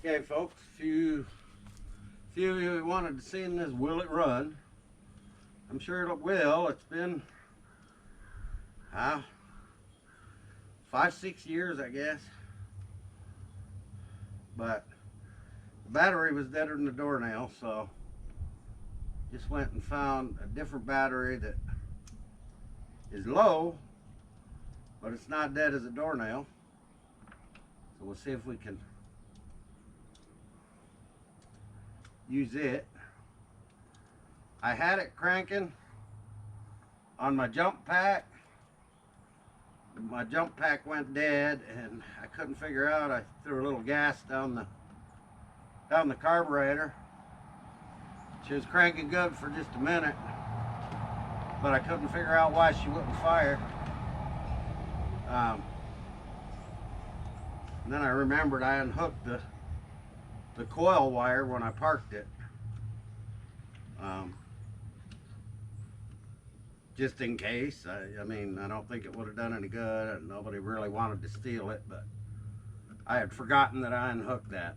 Okay, folks, few of you wanted to see this, will it run? I'm sure it will. It's been 5-6 years, I guess. But the battery was deader than the doornail, so just went and found a different battery that is low, but it's not dead as a doornail. So we'll see if we can use it. I had it cranking on my jump pack. My jump pack went dead and I couldn't figure out. I threw a little gas down the carburetor. She was cranking good for just a minute, but I couldn't figure out why she wouldn't fire. And then I remembered I unhooked the coil wire when I parked it. Just in case. I mean, I don't think it would have done any good. Nobody really wanted to steal it, but I had forgotten that I unhooked that.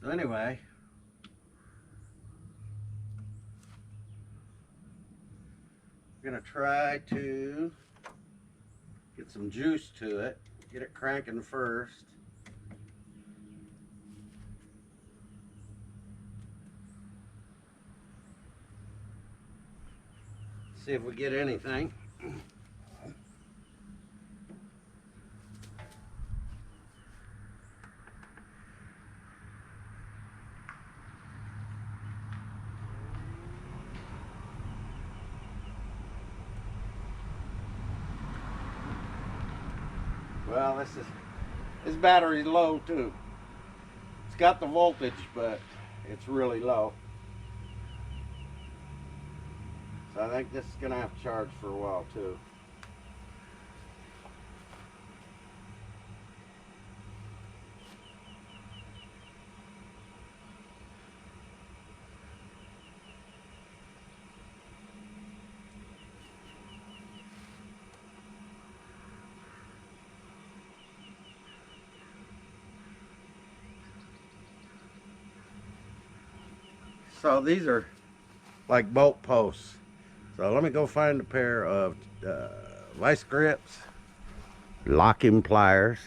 So anyway, I'm gonna try to get some juice to it, get it cranking first. See if we get anything. Well, this battery's low too. It's got the voltage, but it's really low. So I think this is gonna have to charge for a while too. So these are like bolt posts. So let me go find a pair of vice grips, locking pliers,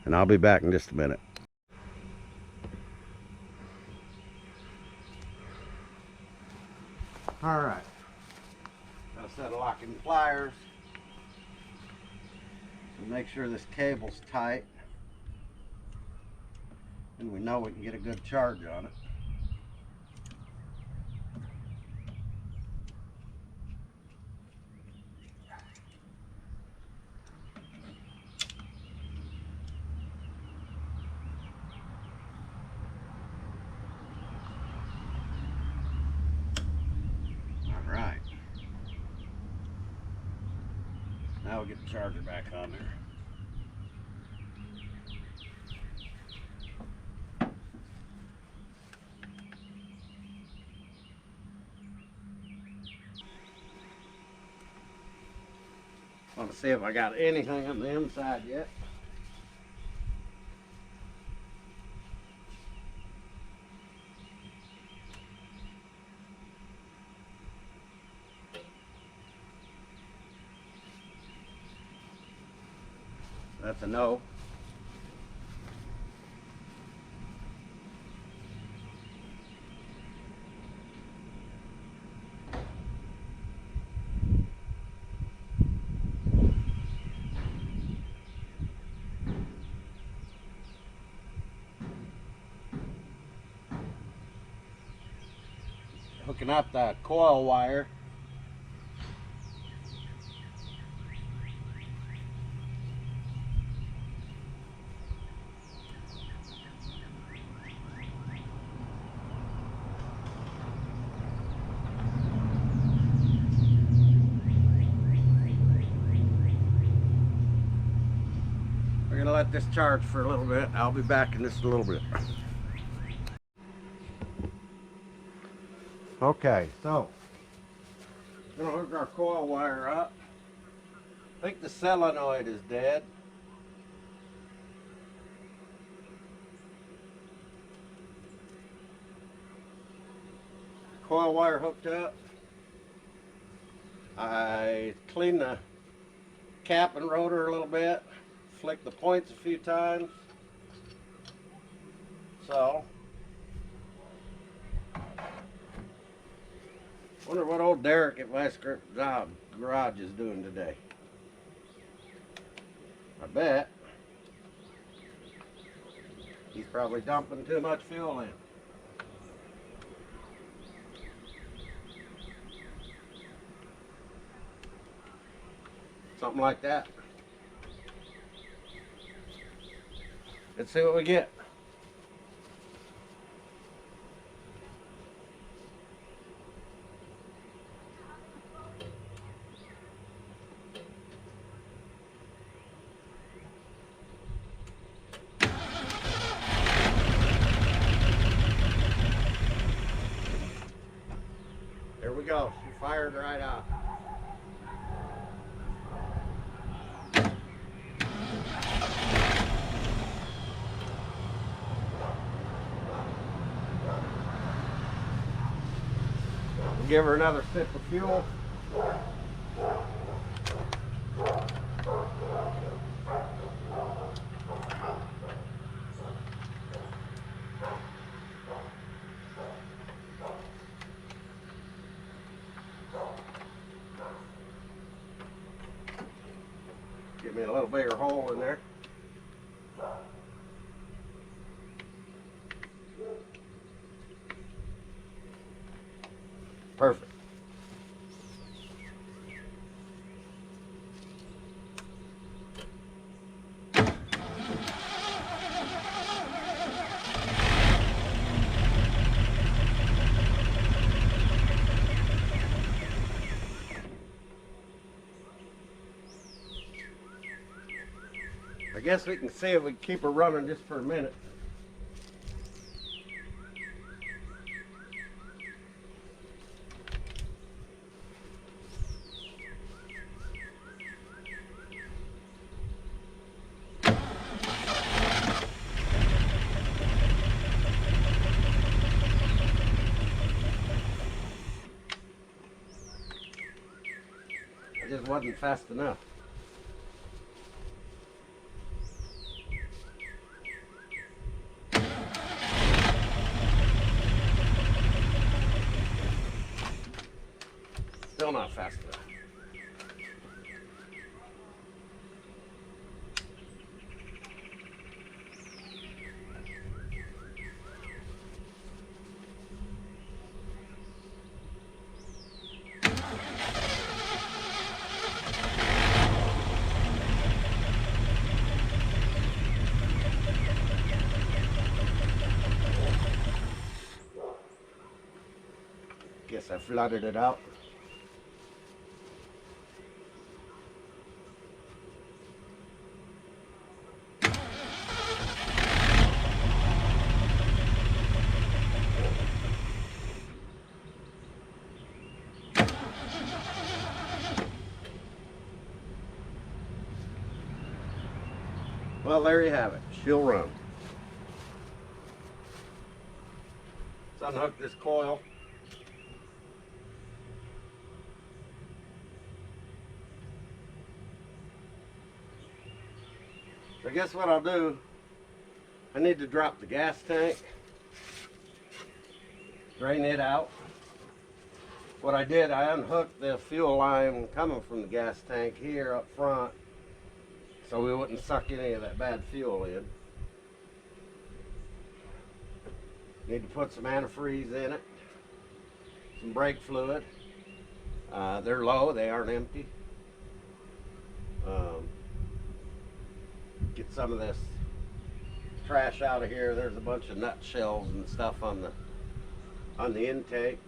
and I'll be back in just a minute. All right, got a set of locking pliers to make sure this cable's tight, and we know we can get a good charge on it. Now we'll get the charger back on there. I want to see if I got anything on the inside yet. That's a no. Hooking up the coil wire. We're gonna let this charge for a little bit. I'll be back in just a little bit. Okay, so we're gonna hook our coil wire up. I think the solenoid is dead. coil wire hooked up. I cleaned the cap and rotor a little bit, flicked the points a few times. So, wonder what old Derek at my garage is doing today. I bet he's probably dumping too much fuel in. Something like that. Let's see what we get. There we go. She fired right out. We'll give her another sip of fuel. Give me a little bigger hole in there. Perfect. I guess we can see if we can keep her running just for a minute. It just wasn't fast enough. Still not fast enough. Guess I flooded it out. Well, there you have it. She'll run. Let's unhook this coil. So I guess what I'll do, I need to drop the gas tank, drain it out. What I did, I unhooked the fuel line coming from the gas tank here up front, so we wouldn't suck any of that bad fuel in. Need to put some antifreeze in it, some brake fluid. They're low, they aren't empty. Get some of this trash out of here. There's a bunch of nutshells and stuff on the intake,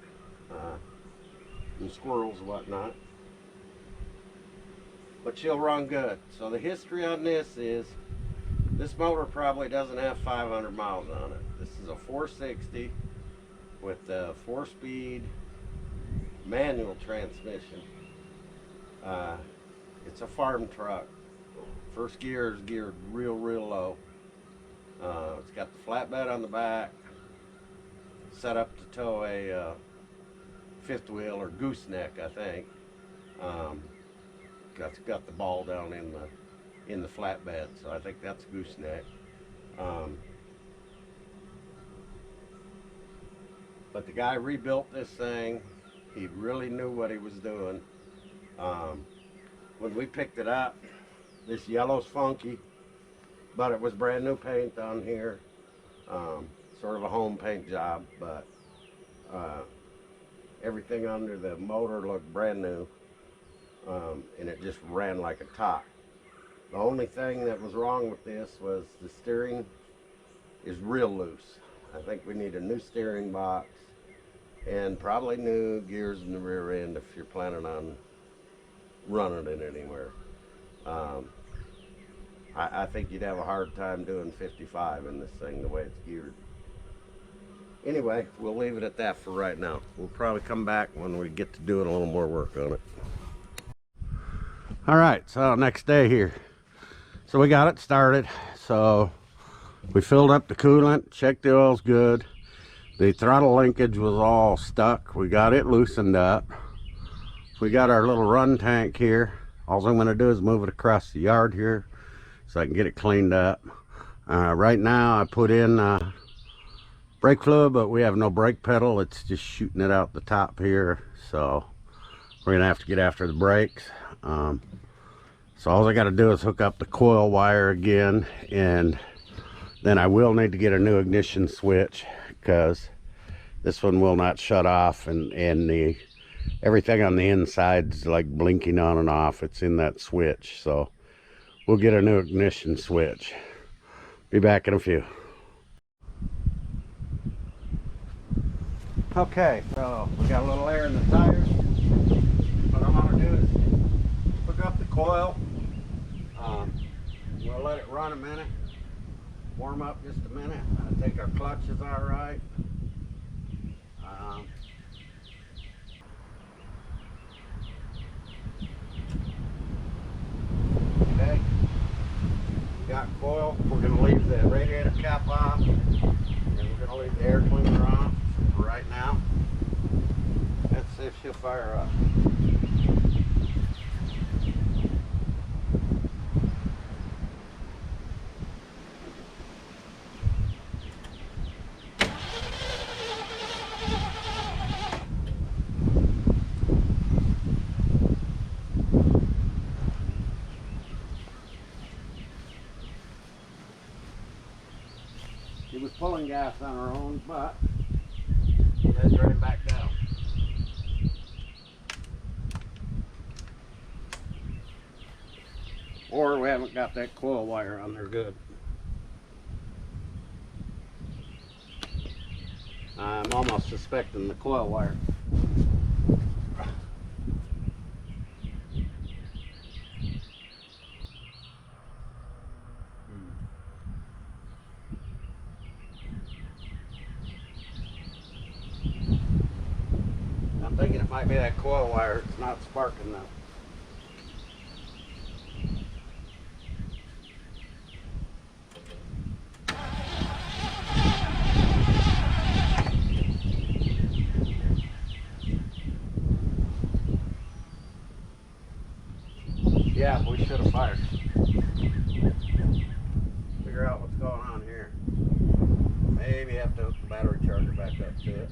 and squirrels and whatnot. But she'll run good. So the history on this is, this motor probably doesn't have 500 miles on it. This is a 460 with a 4-speed manual transmission. It's a farm truck. First gear is geared real low. It's got the flatbed on the back, set up to tow a fifth wheel, or gooseneck, I think. Got the ball down in the flatbed, so I think that's gooseneck. But the guy rebuilt this thing. He really knew what he was doing. When we picked it up, this yellow's funky, but it was brand new paint on here. Sort of a home paint job, but everything under the motor looked brand new, and it just ran like a top. The only thing that was wrong with this was the steering is real loose. I think we need a new steering box and probably new gears in the rear end if you're planning on running it anywhere. I think you'd have a hard time doing 55 in this thing the way it's geared. Anyway, we'll leave it at that for right now. We'll probably come back when we get to doing a little more work on it. All right, so next day here. So we got it started. So we filled up the coolant, checked the oil's good. The throttle linkage was all stuck. We got it loosened up. We got our little run tank here. All I'm gonna do is move it across the yard here so I can get it cleaned up. Right now I put in brake fluid, but we have no brake pedal. It's just shooting it out the top here. So we're gonna have to get after the brakes. So all I got to do is hook up the coil wire again, and then I will need to get a new ignition switch because this one will not shut off, and the everything on the inside's like blinking on and off. It's in that switch, so we'll get a new ignition switch. Be back in a few. Okay, so we got a little air in the tires. What I'm gonna do is hook up the coil. We'll let it run a minute, warm up just a minute. I think our clutch is all right. Okay, we got coil. We're going to leave the radiator cap off, and we're going to leave the air cleaner on for right now. Let's see if she'll fire up. She was pulling gas on her own, but let's turn it back down. Or we haven't got that coil wire on there good. I'm almost suspecting the coil wire. I'm thinking it might be that coil wire. It's not sparking though. Yeah, we should have fired. Figure out what's going on here. Maybe have to hook the battery charger back up to it.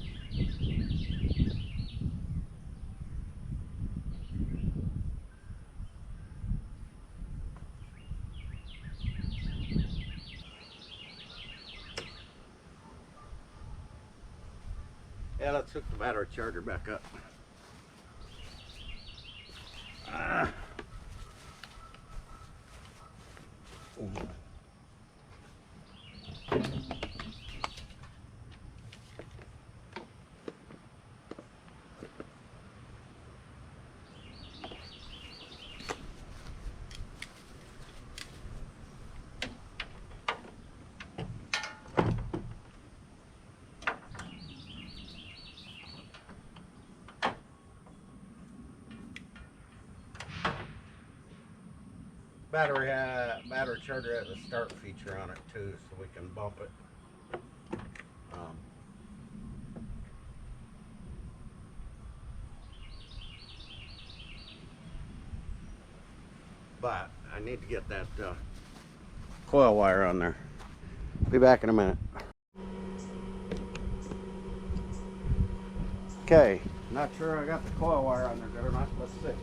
Yeah, let's hook the battery charger back up. Battery charger has a start feature on it too, so we can bump it. but I need to get that coil wire on there. Be back in a minute. Okay, not sure I got the coil wire on there good or not. Let's see.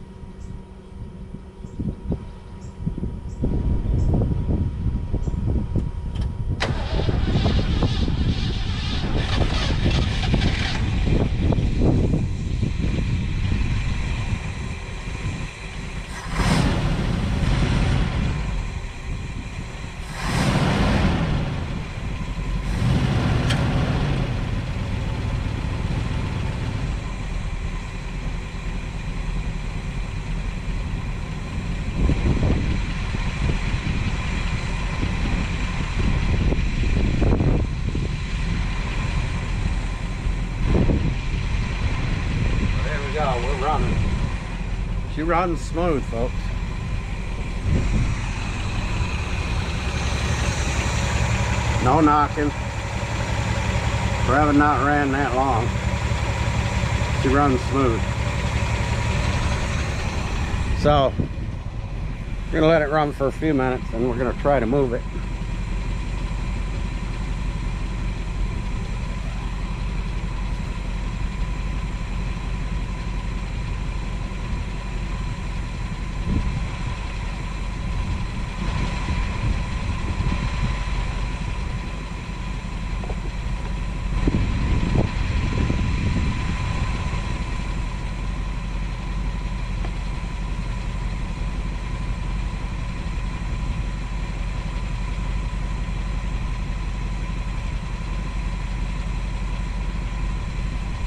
We're running. She runs smooth, folks. No knocking. For having not ran that long, she runs smooth. So we're gonna let it run for a few minutes and we're gonna try to move it.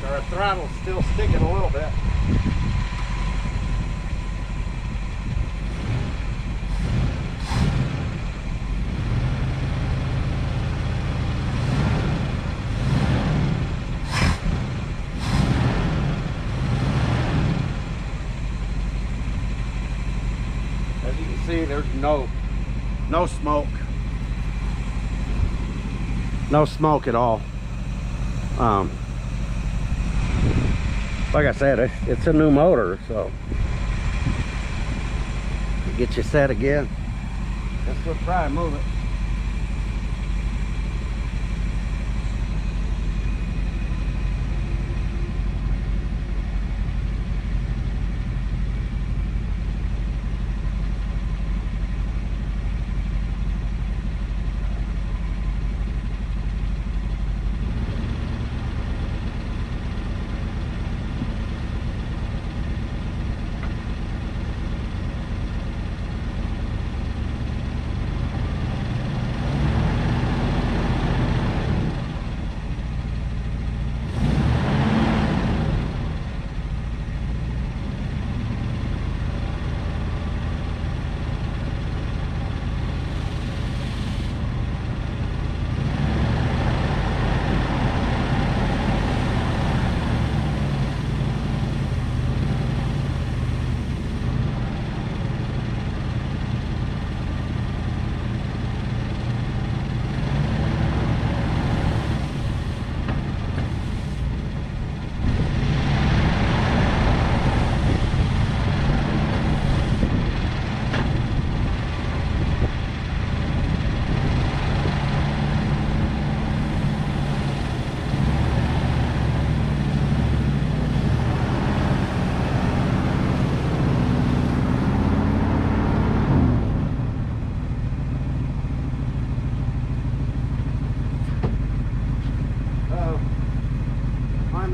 Our throttle's still sticking a little bit. As you can see, there's no smoke. No smoke at all. Like I said, it's a new motor, so get you set again. Let's go try and move it.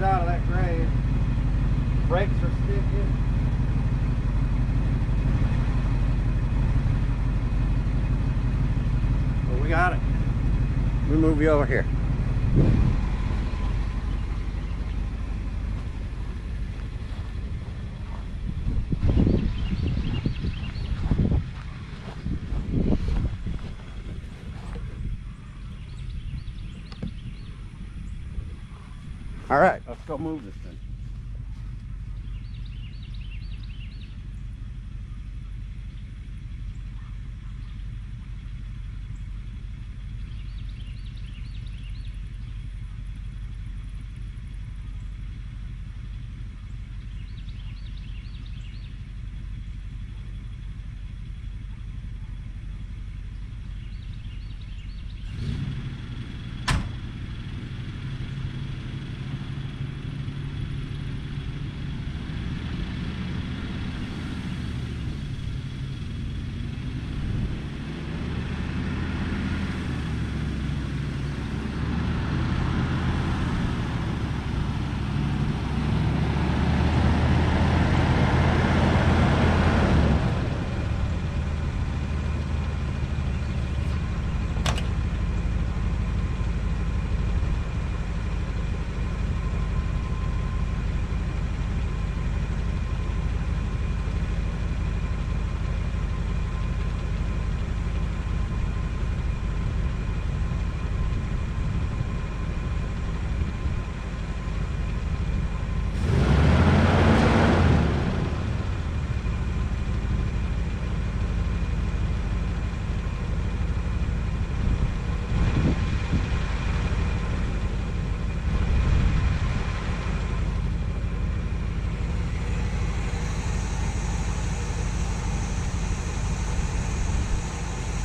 Out of that grave. Brakes are sticking. Well, we got it. Let me move you over here. All right, let's go move this thing.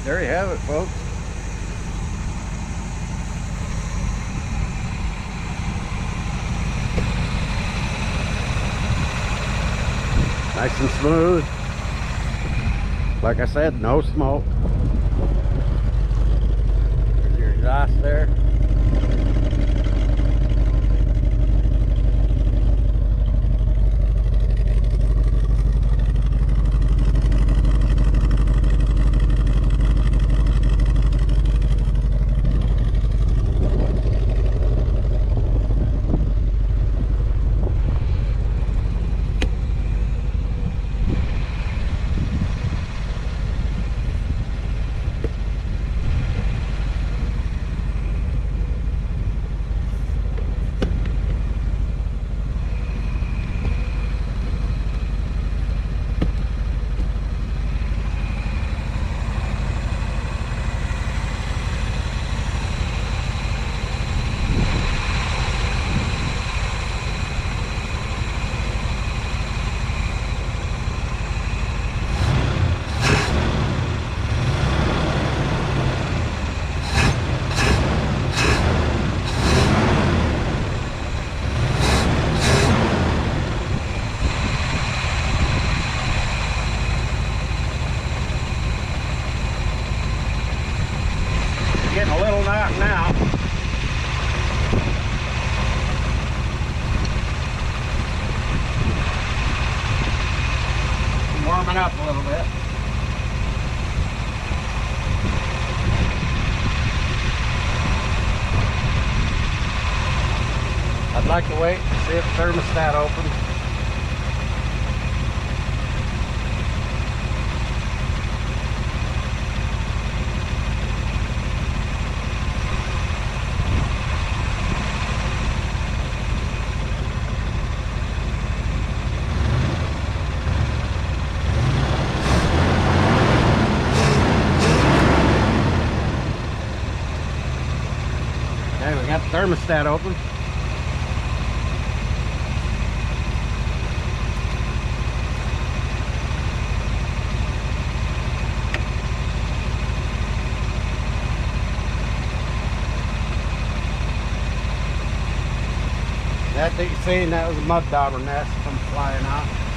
there you have it, folks. Nice and smooth. Like I said, no smoke. There's your exhaust there. Getting a little knocked now. Warming up a little bit. I'd like to wait and see if the thermostat opens. Okay, we got the thermostat open. That you seen, that was a mud dauber nest come flying out.